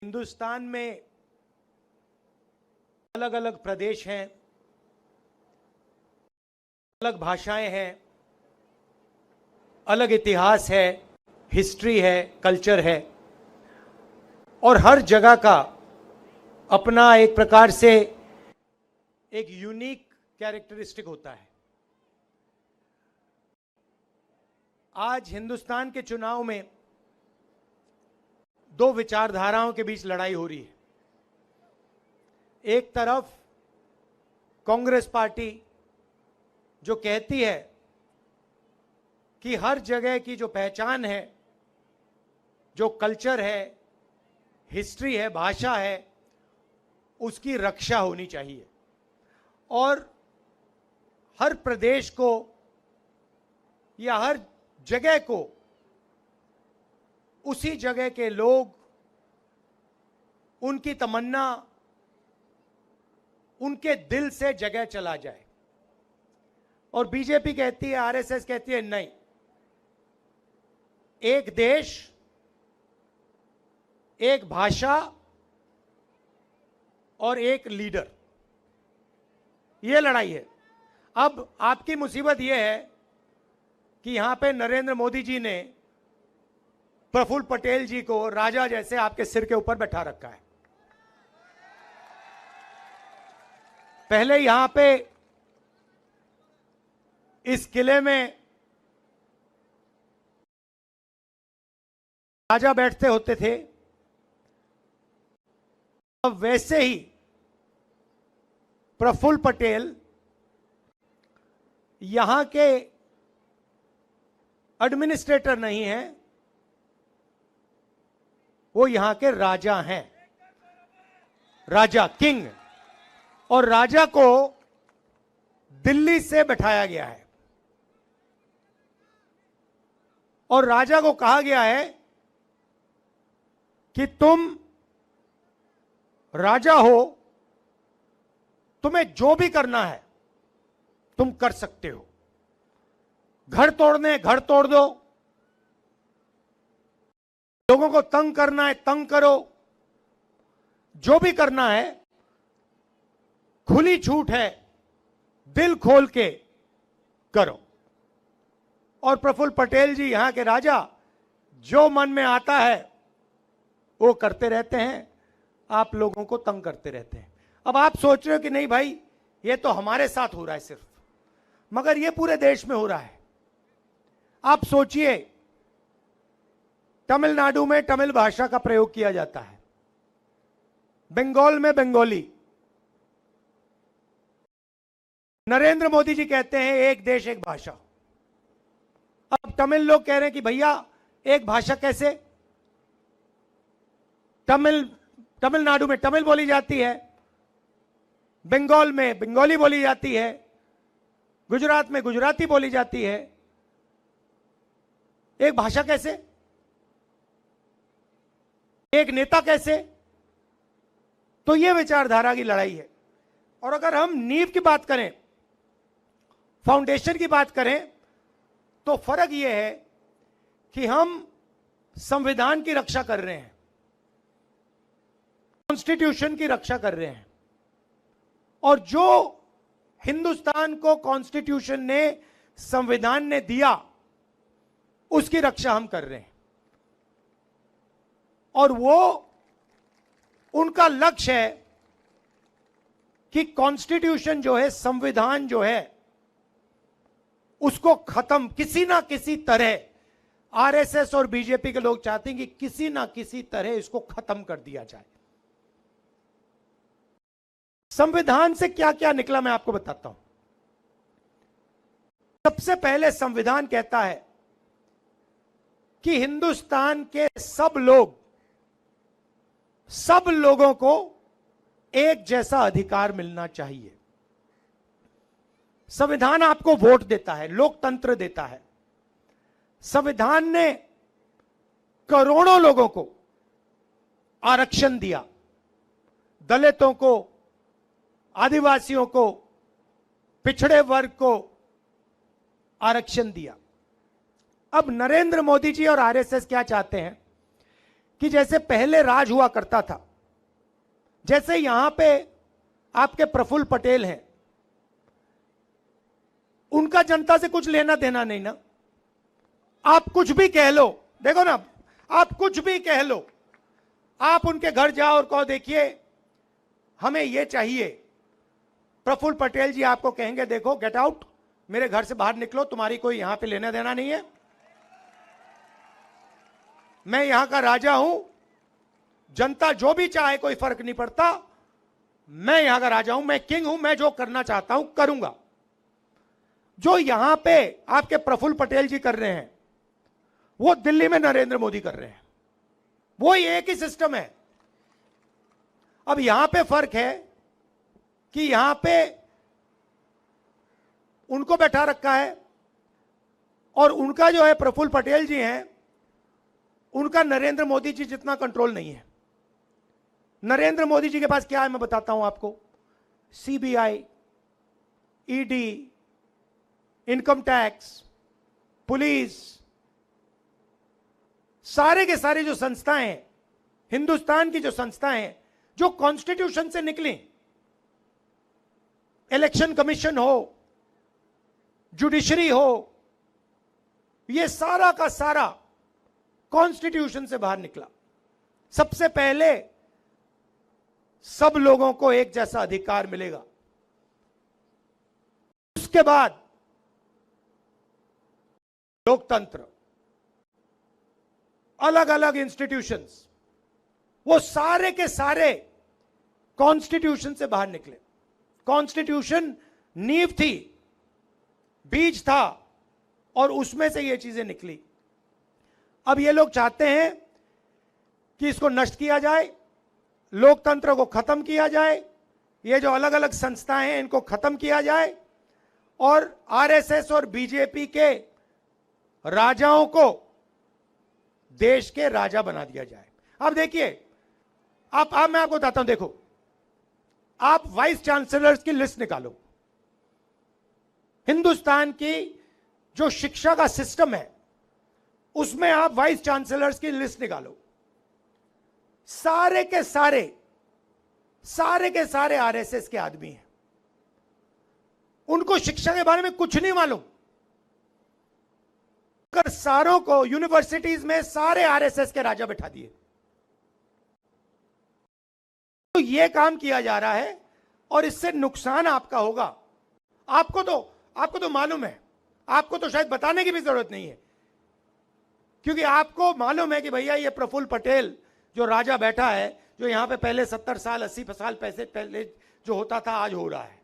हिंदुस्तान में अलग अलग प्रदेश हैं, अलग भाषाएं हैं, अलग इतिहास है, हिस्ट्री है, कल्चर है और हर जगह का अपना एक प्रकार से एक यूनिक कैरेक्टरिस्टिक होता है। आज हिंदुस्तान के चुनाव में दो विचारधाराओं के बीच लड़ाई हो रही है। एक तरफ कांग्रेस पार्टी जो कहती है कि हर जगह की जो पहचान है, जो कल्चर है, हिस्ट्री है, भाषा है, उसकी रक्षा होनी चाहिए और हर प्रदेश को या हर जगह को उसी जगह के लोग, उनकी तमन्ना, उनके दिल से जगह चला जाए। और बीजेपी कहती है, आरएसएस कहती है नहीं, एक देश, एक भाषा और एक लीडर, यह लड़ाई है। अब आपकी मुसीबत यह है कि यहां पे नरेंद्र मोदी जी ने प्रफुल्ल पटेल जी को राजा जैसे आपके सिर के ऊपर बैठा रखा है। पहले यहां पे इस किले में राजा बैठते होते थे, अब वैसे ही प्रफुल्ल पटेल यहां के एडमिनिस्ट्रेटर नहीं हैं, वो यहां के राजा हैं, राजा किंग। और राजा को दिल्ली से बैठाया गया है और राजा को कहा गया है कि तुम राजा हो, तुम्हें जो भी करना है तुम कर सकते हो। घर तोड़ने घर तोड़ दो, लोगों को तंग करना है तंग करो, जो भी करना है खुली छूट है, दिल खोल के करो। और प्रफुल्ल पटेल जी यहां के राजा जो मन में आता है वो करते रहते हैं, आप लोगों को तंग करते रहते हैं। अब आप सोच रहे हो कि नहीं भाई, ये तो हमारे साथ हो रहा है सिर्फ, मगर ये पूरे देश में हो रहा है। आप सोचिए, तमिलनाडु में तमिल भाषा का प्रयोग किया जाता है, बंगाल में बंगाली। नरेंद्र मोदी जी कहते हैं एक देश एक भाषा। अब तमिल लोग कह रहे हैं कि भैया एक भाषा कैसे? तमिलनाडु में तमिल बोली जाती है, बंगाल में बंगाली बोली जाती है, गुजरात में गुजराती बोली जाती है, एक भाषा कैसे? एक नेता कैसे? तो यह विचारधारा की लड़ाई है। और अगर हम नींव की बात करें, फाउंडेशन की बात करें, तो फर्क यह है कि हम संविधान की रक्षा कर रहे हैं, कॉन्स्टिट्यूशन की रक्षा कर रहे हैं और जो हिंदुस्तान को कॉन्स्टिट्यूशन ने, संविधान ने दिया, उसकी रक्षा हम कर रहे हैं। और वो उनका लक्ष्य है कि कॉन्स्टिट्यूशन जो है, संविधान जो है, उसको खत्म किसी ना किसी तरह, आरएसएस और बीजेपी के लोग चाहते हैं कि किसी ना किसी तरह इसको खत्म कर दिया जाए। संविधान से क्या क्या निकला मैं आपको बताता हूं। सबसे पहले संविधान कहता है कि हिंदुस्तान के सब लोगों को एक जैसा अधिकार मिलना चाहिए। संविधान आपको वोट देता है, लोकतंत्र देता है। संविधान ने करोड़ों लोगों को आरक्षण दिया, दलितों को, आदिवासियों को, पिछड़े वर्ग को आरक्षण दिया। अब नरेंद्र मोदी जी और आरएसएस क्या चाहते हैं कि जैसे पहले राज हुआ करता था, जैसे यहां पे आपके प्रफुल्ल पटेल हैं, उनका जनता से कुछ लेना देना नहीं ना। आप कुछ भी कह लो, देखो ना, आप कुछ भी कह लो, आप उनके घर जाओ और कहो देखिए हमें ये चाहिए, प्रफुल्ल पटेल जी आपको कहेंगे देखो गेट आउट, मेरे घर से बाहर निकलो, तुम्हारी कोई यहां पे लेना देना नहीं है, मैं यहां का राजा हूं, जनता जो भी चाहे कोई फर्क नहीं पड़ता, मैं यहां का राजा हूं, मैं किंग हूं, मैं जो करना चाहता हूं करूंगा। जो यहां पे आपके प्रफुल्ल पटेल जी कर रहे हैं, वो दिल्ली में नरेंद्र मोदी कर रहे हैं, वो एक ही सिस्टम है। अब यहां पे फर्क है कि यहां पे उनको बैठा रखा है और उनका जो है प्रफुल्ल पटेल जी हैं, उनका नरेंद्र मोदी जी जितना कंट्रोल नहीं है। नरेंद्र मोदी जी के पास क्या है मैं बताता हूं आपको, CBI, ED, income tax, police, सारे के सारे जो संस्थाएं हैं, हिंदुस्तान की जो संस्थाएं हैं जो कॉन्स्टिट्यूशन से निकली, इलेक्शन कमीशन हो, जुडिशरी हो, ये सारा का सारा कॉन्स्टिट्यूशन से बाहर निकला। सबसे पहले सब लोगों को एक जैसा अधिकार मिलेगा, उसके बाद लोकतंत्र, अलग अलग इंस्टीट्यूशंस, वो सारे के सारे कॉन्स्टिट्यूशन से बाहर निकले। कॉन्स्टिट्यूशन नींव थी, बीज था, और उसमें से ये चीजें निकली। अब ये लोग चाहते हैं कि इसको नष्ट किया जाए, लोकतंत्र को खत्म किया जाए, ये जो अलग अलग संस्थाएं हैं इनको खत्म किया जाए, और आरएसएस और बीजेपी के राजाओं को देश के राजा बना दिया जाए। अब देखिए, आप मैं आपको बताता हूं, देखो, आप वाइस चांसलर्स की लिस्ट निकालो, हिंदुस्तान की जो शिक्षा का सिस्टम है उसमें आप वाइस चांसलर्स की लिस्ट निकालो, सारे के सारे आरएसएस के आदमी हैं, उनको शिक्षा के बारे में कुछ नहीं मालूम, कर सारों को यूनिवर्सिटीज में सारे आरएसएस के राजा बैठा दिए। तो यह काम किया जा रहा है और इससे नुकसान आपका होगा। आपको तो मालूम है, आपको तो शायद बताने की भी जरूरत नहीं है, क्योंकि आपको मालूम है कि भैया ये प्रफुल्ल पटेल जो राजा बैठा है, जो यहां पे पहले 70 साल 80 साल पहले जो होता था आज हो रहा है।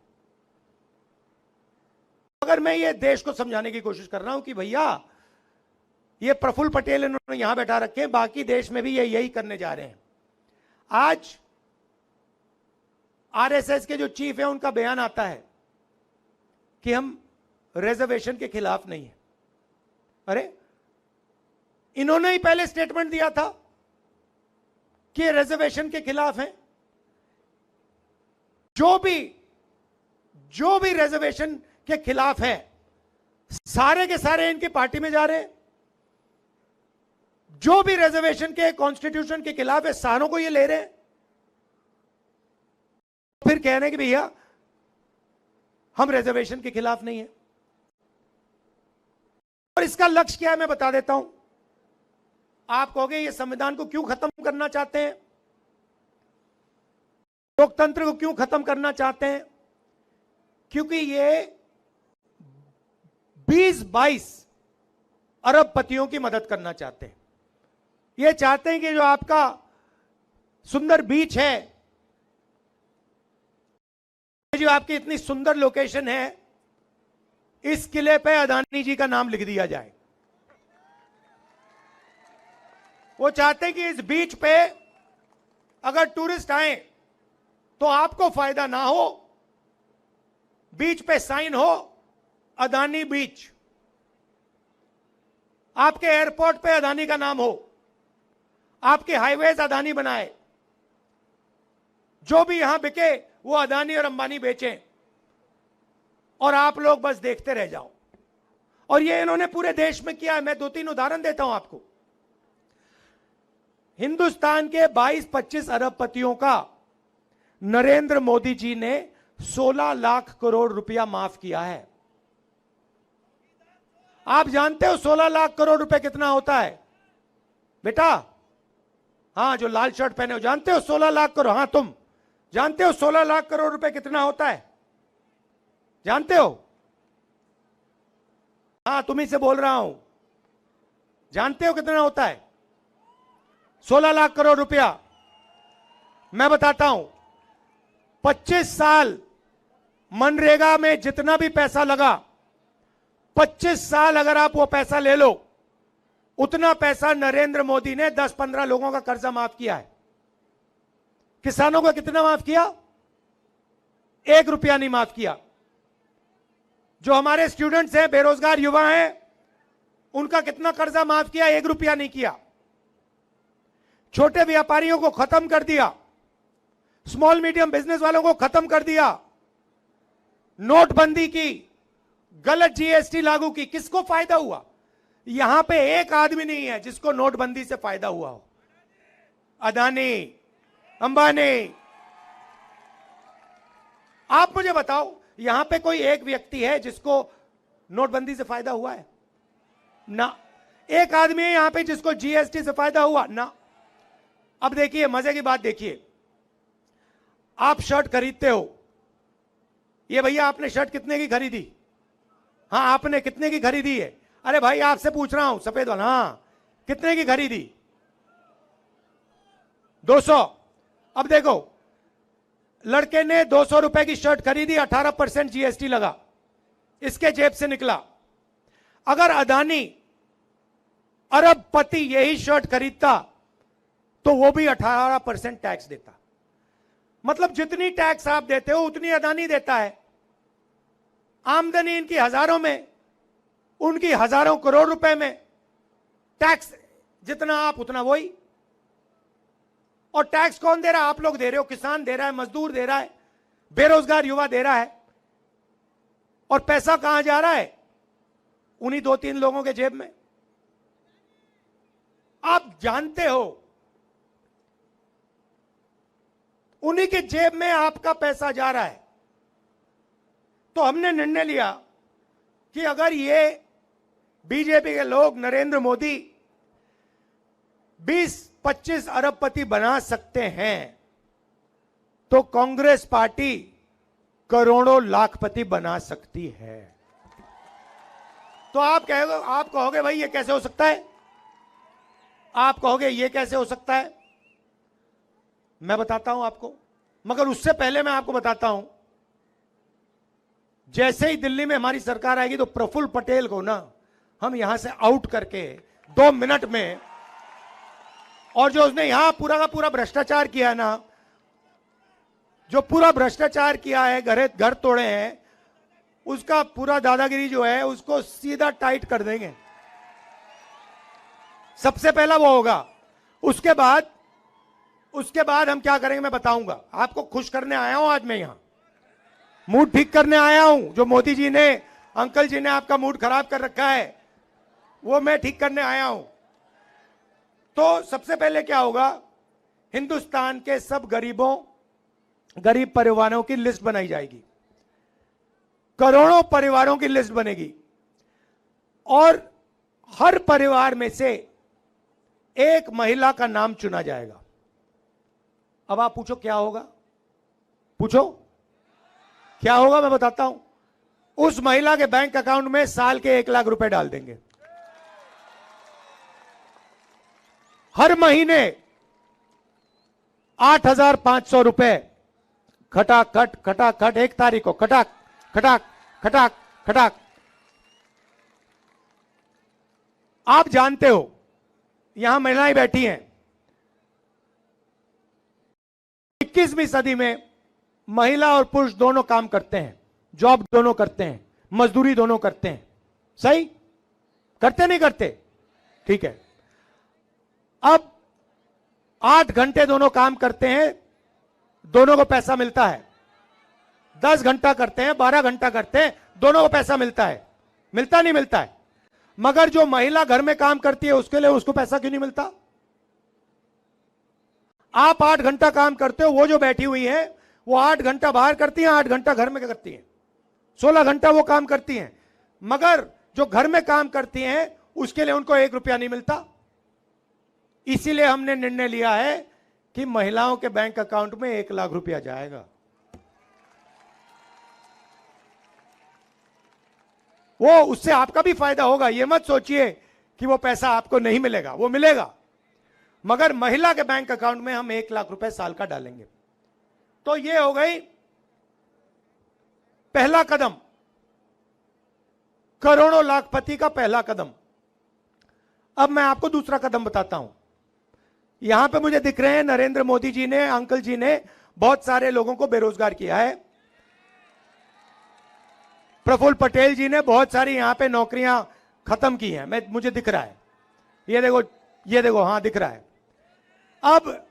अगर मैं ये देश को समझाने की कोशिश कर रहा हूं कि भैया ये प्रफुल्ल पटेल इन्होंने यहां बैठा रखे हैं, बाकी देश में भी ये यही करने जा रहे हैं। आज आरएसएस के जो चीफ है उनका बयान आता है कि हम रिजर्वेशन के खिलाफ नहीं है। अरे, इन्होंने ही पहले स्टेटमेंट दिया था कि रिजर्वेशन के खिलाफ हैं। जो भी रिजर्वेशन के खिलाफ है, सारे के सारे इनकी पार्टी में जा रहे हैं। जो भी रिजर्वेशन के कॉन्स्टिट्यूशन के खिलाफ है, सारों को ये ले रहे हैं। फिर कह रहे हैं कि भैया हम रिजर्वेशन के खिलाफ नहीं है। और इसका लक्ष्य क्या है मैं बता देता हूं। आप कहोगे ये संविधान को क्यों खत्म करना चाहते हैं, लोकतंत्र को क्यों खत्म करना चाहते हैं? क्योंकि ये 20-22 अरबपतियों की मदद करना चाहते हैं। ये चाहते हैं कि जो आपका सुंदर बीच है, जो आपकी इतनी सुंदर लोकेशन है, इस किले पे अदानी जी का नाम लिख दिया जाए। वो चाहते हैं कि इस बीच पे अगर टूरिस्ट आए तो आपको फायदा ना हो, बीच पे साइन हो अदानी बीच, आपके एयरपोर्ट पे अदानी का नाम हो, आपके हाईवेज अदानी बनाए, जो भी यहां बिके वो अदानी और अंबानी बेचें, और आप लोग बस देखते रह जाओ। और ये इन्होंने पूरे देश में किया है। मैं 2-3 उदाहरण देता हूं आपको। हिंदुस्तान के 22-25 अरबपतियों का नरेंद्र मोदी जी ने 16 लाख करोड़ रुपया माफ किया है। आप जानते हो 16 लाख करोड़ रुपए कितना होता है बेटा? हां, जो लाल शर्ट पहने हो, जानते हो 16 लाख करोड़? हां, तुम जानते हो 16 लाख करोड़ रुपए कितना होता है? जानते हो? हां, तुम्ही से बोल रहा हूं, जानते हो कितना होता है 16 लाख करोड़ रुपया? मैं बताता हूं, 25 साल मनरेगा में जितना भी पैसा लगा, 25 साल अगर आप वो पैसा ले लो, उतना पैसा नरेंद्र मोदी ने 10-15 लोगों का कर्जा माफ किया है। किसानों का कितना माफ किया? 1 रुपया नहीं माफ किया। जो हमारे स्टूडेंट्स हैं, बेरोजगार युवा हैं, उनका कितना कर्जा माफ किया? 1 रुपया नहीं किया। छोटे व्यापारियों को खत्म कर दिया, स्मॉल मीडियम बिजनेस वालों को खत्म कर दिया, नोटबंदी की, गलत जीएसटी लागू की। किसको फायदा हुआ? यहां पे एक आदमी नहीं है जिसको नोटबंदी से फायदा हुआ हो। अदानी, अंबानी, आप मुझे बताओ, यहां पे कोई एक व्यक्ति है जिसको नोटबंदी से फायदा हुआ है? ना। एक आदमी है यहां पे जिसको जीएसटी से फायदा हुआ? ना। अब देखिए, मजे की बात देखिए, आप शर्ट खरीदते हो, ये भैया आपने शर्ट कितने की खरीदी? हाँ, आपने कितने की खरीदी है? अरे भाई, आपसे पूछ रहा हूं, सफेद वाला। हाँ, कितने की खरीदी? 200। अब देखो, लड़के ने 200 रुपए की शर्ट खरीदी, 18% जीएसटी लगा, इसके जेब से निकला। अगर अदानी अरबपति यही शर्ट खरीदता तो वो भी 18% टैक्स देता। मतलब जितनी टैक्स आप देते हो उतनी अदानी देता है। आमदनी इनकी हजारों में, उनकी हजारों करोड़ रुपए में। टैक्स जितना आप उतना वही। और टैक्स कौन दे रहा है? आप लोग दे रहे हो, किसान दे रहा है, मजदूर दे रहा है, बेरोजगार युवा दे रहा है। और पैसा कहां जा रहा है? उन्हीं 2-3 लोगों के जेब में। आप जानते हो, उन्हीं के जेब में आपका पैसा जा रहा है। तो हमने निर्णय लिया कि अगर ये बीजेपी के लोग नरेंद्र मोदी 20-25 अरबपति बना सकते हैं, तो कांग्रेस पार्टी करोड़ों लाखपति बना सकती है। तो आप कहोगे भाई ये कैसे हो सकता है? आप कहोगे ये कैसे हो सकता है? मैं बताता हूं आपको, मगर उससे पहले मैं आपको बताता हूं, जैसे ही दिल्ली में हमारी सरकार आएगी तो प्रफुल्ल पटेल को ना हम यहां से आउट करके 2 मिनट में, और जो उसने यहां पूरा का पूरा भ्रष्टाचार किया है ना, जो पूरा भ्रष्टाचार किया है, घर तोड़े हैं, उसका पूरा दादागिरी जो है उसको सीधा टाइट कर देंगे। सबसे पहला वो होगा। उसके बाद हम क्या करेंगे मैं बताऊंगा। आपको खुश करने आया हूं आज मैं यहां, मूड ठीक करने आया हूं। जो मोदी जी ने, अंकल जी ने आपका मूड खराब कर रखा है, वो मैं ठीक करने आया हूं। तो सबसे पहले क्या होगा, हिंदुस्तान के सब गरीब परिवारों की लिस्ट बनाई जाएगी, करोड़ों परिवारों की लिस्ट बनेगी, और हर परिवार में से एक महिला का नाम चुना जाएगा। अब आप पूछो क्या होगा? पूछो क्या होगा? मैं बताता हूं। उस महिला के बैंक अकाउंट में साल के 1 लाख रुपए डाल देंगे। हर महीने 8,500 रुपए खटाखट 1 तारीख को खटाक। आप जानते हो, यहां महिलाएं बैठी हैं, 21वीं सदी में महिला और पुरुष दोनों काम करते हैं, जॉब दोनों करते हैं, मजदूरी दोनों करते हैं। सही करते नहीं करते? ठीक है। अब 8 घंटे दोनों काम करते हैं, दोनों को पैसा मिलता है। 10 घंटा करते हैं, 12 घंटा करते हैं, दोनों को पैसा मिलता है। मिलता नहीं मिलता है? मगर जो महिला घर में काम करती है उसके लिए उसको पैसा क्यों नहीं मिलता? आप 8 घंटा काम करते हो, वो जो बैठी हुई है वो 8 घंटा बाहर करती हैं, 8 घंटा घर में करती हैं, 16 घंटा वो काम करती हैं। मगर जो घर में काम करती हैं उसके लिए उनको 1 रुपया नहीं मिलता। इसीलिए हमने निर्णय लिया है कि महिलाओं के बैंक अकाउंट में 1 लाख रुपया जाएगा। वो उससे आपका भी फायदा होगा। ये मत सोचिए कि वो पैसा आपको नहीं मिलेगा, वो मिलेगा, मगर महिला के बैंक अकाउंट में हम 1 लाख रुपए साल का डालेंगे। तो ये हो गई पहला कदम, करोड़ों लाखपति का पहला कदम। अब मैं आपको दूसरा कदम बताता हूं। यहां पे मुझे दिख रहे हैं नरेंद्र मोदी जी ने, अंकल जी ने बहुत सारे लोगों को बेरोजगार किया है। प्रफुल्ल पटेल जी ने बहुत सारी यहां पे नौकरियां खत्म की हैं, मुझे दिख रहा है। ये देखो, हां दिख रहा है। अब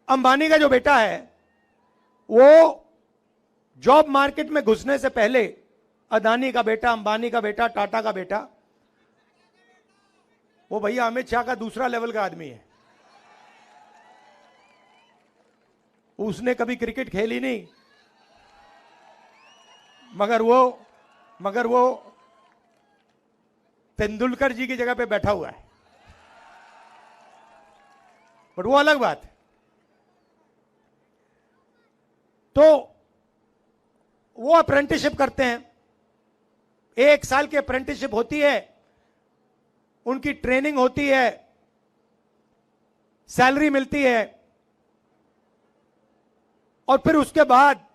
अंबानी का जो बेटा है वो जॉब मार्केट में घुसने से पहले, अदानी का बेटा, अंबानी का बेटा, टाटा का बेटा, वो भैया अमित शाह का दूसरा लेवल का आदमी है। उसने कभी क्रिकेट खेली नहीं, मगर वो तेंदुलकर जी की जगह पे बैठा हुआ है, बट वो अलग बात है। तो वो अप्रेंटिसशिप करते हैं, 1 साल की अप्रेंटिसशिप होती है, उनकी ट्रेनिंग होती है, सैलरी मिलती है, और फिर उसके बाद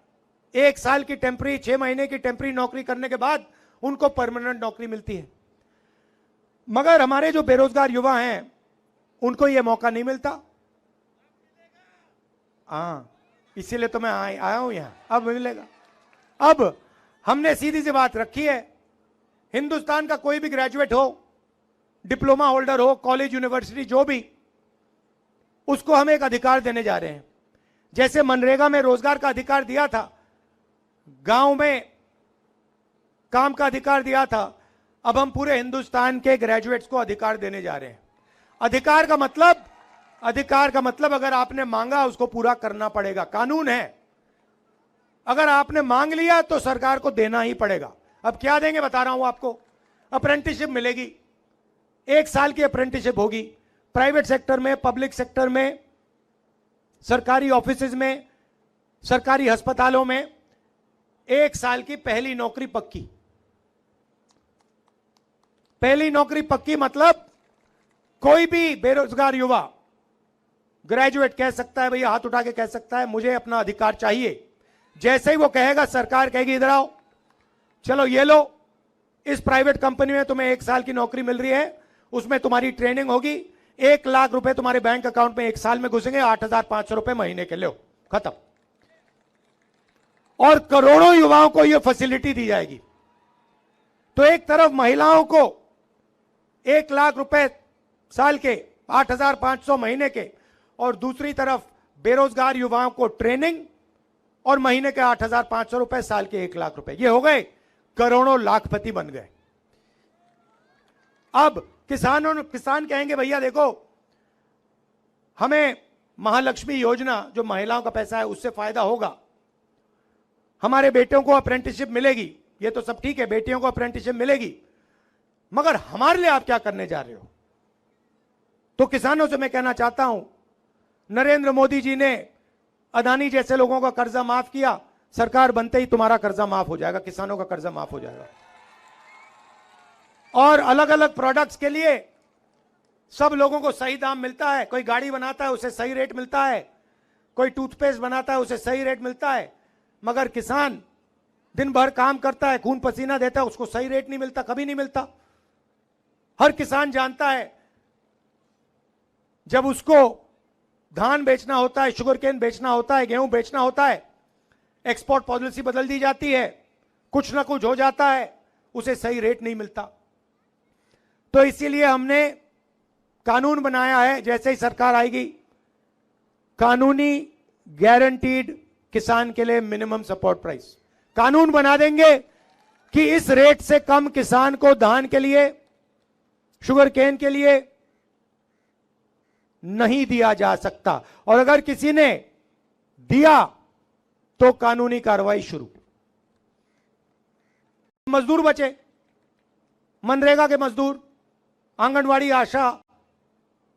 1 साल की टेम्पररी, 6 महीने की टेम्पररी नौकरी करने के बाद उनको परमानेंट नौकरी मिलती है। मगर हमारे जो बेरोजगार युवा हैं उनको यह मौका नहीं मिलता। हाँ, इसीलिए तो मैं आया हूं यहां, अब मिलेगा। अब हमने सीधी सी बात रखी है, हिंदुस्तान का कोई भी ग्रेजुएट हो, डिप्लोमा होल्डर हो, कॉलेज यूनिवर्सिटी जो भी, उसको हम एक अधिकार देने जा रहे हैं। जैसे मनरेगा में रोजगार का अधिकार दिया था, गांव में काम का अधिकार दिया था, अब हम पूरे हिंदुस्तान के ग्रेजुएट्स को अधिकार देने जा रहे हैं। अधिकार का मतलब अगर आपने मांगा उसको पूरा करना पड़ेगा, कानून है। अगर आपने मांग लिया तो सरकार को देना ही पड़ेगा। अब क्या देंगे बता रहा हूं आपको। अप्रेंटिसशिप मिलेगी, 1 साल की अप्रेंटिसशिप होगी, प्राइवेट सेक्टर में, पब्लिक सेक्टर में, सरकारी ऑफिसेज में, सरकारी अस्पतालों में 1 साल की पहली नौकरी पक्की। पहली नौकरी पक्की मतलब कोई भी बेरोजगार युवा, ग्रेजुएट कह सकता है, भैया हाथ उठा के कह सकता है मुझे अपना अधिकार चाहिए। जैसे ही वो कहेगा, सरकार कहेगी इधर आओ, चलो ये लो, इस प्राइवेट कंपनी में तुम्हें 1 साल की नौकरी मिल रही है, उसमें तुम्हारी ट्रेनिंग होगी, 1 लाख रुपए तुम्हारे बैंक अकाउंट में 1 साल में घुसेंगे, 8,500 रुपए महीने के, लो खत्म। और करोड़ों युवाओं को यह फैसिलिटी दी जाएगी। तो एक तरफ महिलाओं को 1 लाख रुपए साल के, 8,500 महीने के, और दूसरी तरफ बेरोजगार युवाओं को ट्रेनिंग और महीने के 8,500 रुपए, साल के 1 लाख रुपए। ये हो गए, करोड़ों लाखपति बन गए। अब किसान कहेंगे भैया देखो, हमें महालक्ष्मी योजना जो महिलाओं का पैसा है उससे फायदा होगा, हमारे बेटियों को अप्रेंटिसशिप मिलेगी, ये तो सब ठीक है, बेटियों को अप्रेंटिसशिप मिलेगी, मगर हमारे लिए आप क्या करने जा रहे हो? तो किसानों से मैं कहना चाहता हूं, नरेंद्र मोदी जी ने अदानी जैसे लोगों का कर्जा माफ किया, सरकार बनते ही तुम्हारा कर्जा माफ हो जाएगा, किसानों का कर्जा माफ हो जाएगा। और अलग अलग प्रोडक्ट्स के लिए सब लोगों को सही दाम मिलता है। कोई गाड़ी बनाता है उसे सही रेट मिलता है, कोई टूथपेस्ट बनाता है उसे सही रेट मिलता है, मगर किसान दिन भर काम करता है, खून पसीना देता है, उसको सही रेट नहीं मिलता, कभी नहीं मिलता। हर किसान जानता है जब उसको धान बेचना होता है, शुगरकेन बेचना होता है, गेहूं बेचना होता है, एक्सपोर्ट पॉलिसी बदल दी जाती है, कुछ ना कुछ हो जाता है, उसे सही रेट नहीं मिलता। तो इसीलिए हमने कानून बनाया है, जैसे ही सरकार आएगी, कानूनी गारंटीड किसान के लिए मिनिमम सपोर्ट प्राइस कानून बना देंगे कि इस रेट से कम किसान को धान के लिए, शुगर केन के लिए, नहीं दिया जा सकता, और अगर किसी ने दिया तो कानूनी कार्रवाई शुरू। मजदूर बचे, मनरेगा के मजदूर, आंगनवाड़ी आशा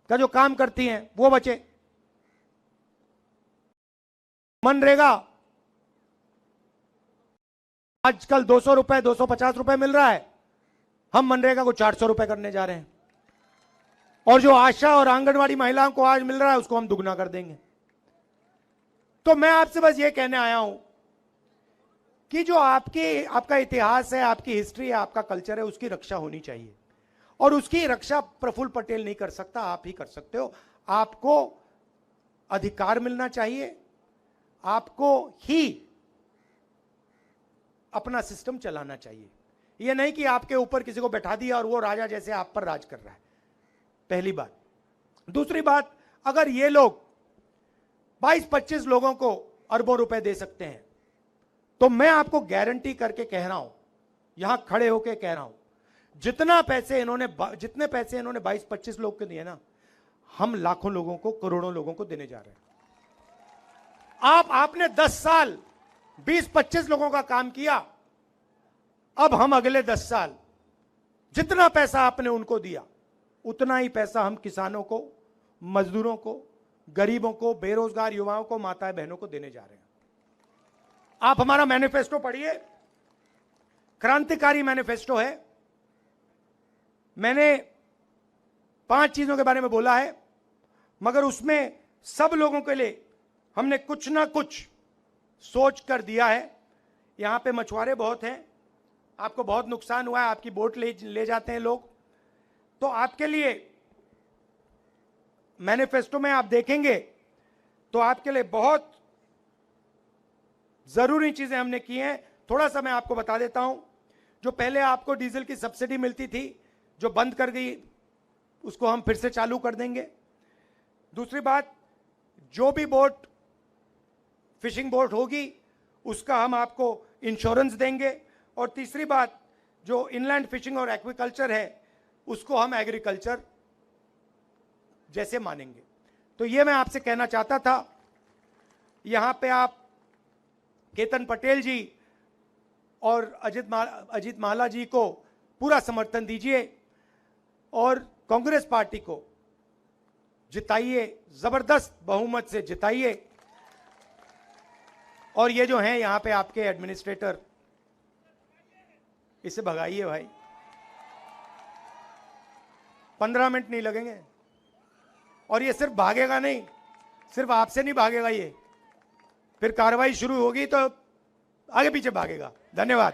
का जो काम करती हैं वो बचे। मनरेगा आजकल 200 रुपए 250 रुपए मिल रहा है, हम मनरेगा को 400 रुपए करने जा रहे हैं, और जो आशा और आंगनवाड़ी महिलाओं को आज मिल रहा है उसको हम दुगना कर देंगे। तो मैं आपसे बस ये कहने आया हूं कि जो आपका इतिहास है, आपकी हिस्ट्री है, आपका कल्चर है, उसकी रक्षा होनी चाहिए, और उसकी रक्षा प्रफुल्ल पटेल नहीं कर सकता, आप ही कर सकते हो। आपको अधिकार मिलना चाहिए, आपको ही अपना सिस्टम चलाना चाहिए। यह नहीं कि आपके ऊपर किसी को बैठा दिया और वो राजा जैसे आप पर राज कर रहा है, पहली बात। दूसरी बात, अगर ये लोग 22-25 लोगों को अरबों रुपए दे सकते हैं, तो मैं आपको गारंटी करके कह रहा हूं, यहां खड़े होकर कह रहा हूं, जितने पैसे इन्होंने 22-25 लोग के दिए ना, हम लाखों लोगों को, करोड़ों लोगों को देने जा रहे हैं। आपने 10 साल 20-25 लोगों का काम किया, अब हम अगले 10 साल जितना पैसा आपने उनको दिया उतना ही पैसा हम किसानों को, मजदूरों को, गरीबों को, बेरोजगार युवाओं को, माताएं बहनों को देने जा रहे हैं। आप हमारा मैनिफेस्टो पढ़िए, क्रांतिकारी मैनिफेस्टो है। मैंने 5 चीजों के बारे में बोला है, मगर उसमें सब लोगों के लिए हमने कुछ ना कुछ सोच कर दिया है। यहां पे मछुआरे बहुत हैं, आपको बहुत नुकसान हुआ है, आपकी बोट ले जाते हैं लोग, तो आपके लिए मैनिफेस्टो में आप देखेंगे तो आपके लिए बहुत जरूरी चीजें हमने की हैं। थोड़ा सा मैं आपको बता देता हूं। जो पहले आपको डीजल की सब्सिडी मिलती थी, जो बंद कर गई, उसको हम फिर से चालू कर देंगे। दूसरी बात, जो भी बोट, फिशिंग बोट होगी, उसका हम आपको इंश्योरेंस देंगे। और तीसरी बात, जो इनलैंड फिशिंग और एक्वाकल्चर है, उसको हम एग्रीकल्चर जैसे मानेंगे। तो ये मैं आपसे कहना चाहता था। यहां पे आप केतन पटेल जी और अजीत माला जी को पूरा समर्थन दीजिए और कांग्रेस पार्टी को जिताइए, जबरदस्त बहुमत से जिताइए। और ये जो हैं यहां पे आपके एडमिनिस्ट्रेटर, इसे भगाइए भाई, 15 मिनट नहीं लगेंगे। और ये सिर्फ भागेगा नहीं, सिर्फ आपसे नहीं भागेगा, ये फिर कार्रवाई शुरू होगी तो आगे पीछे भागेगा। धन्यवाद।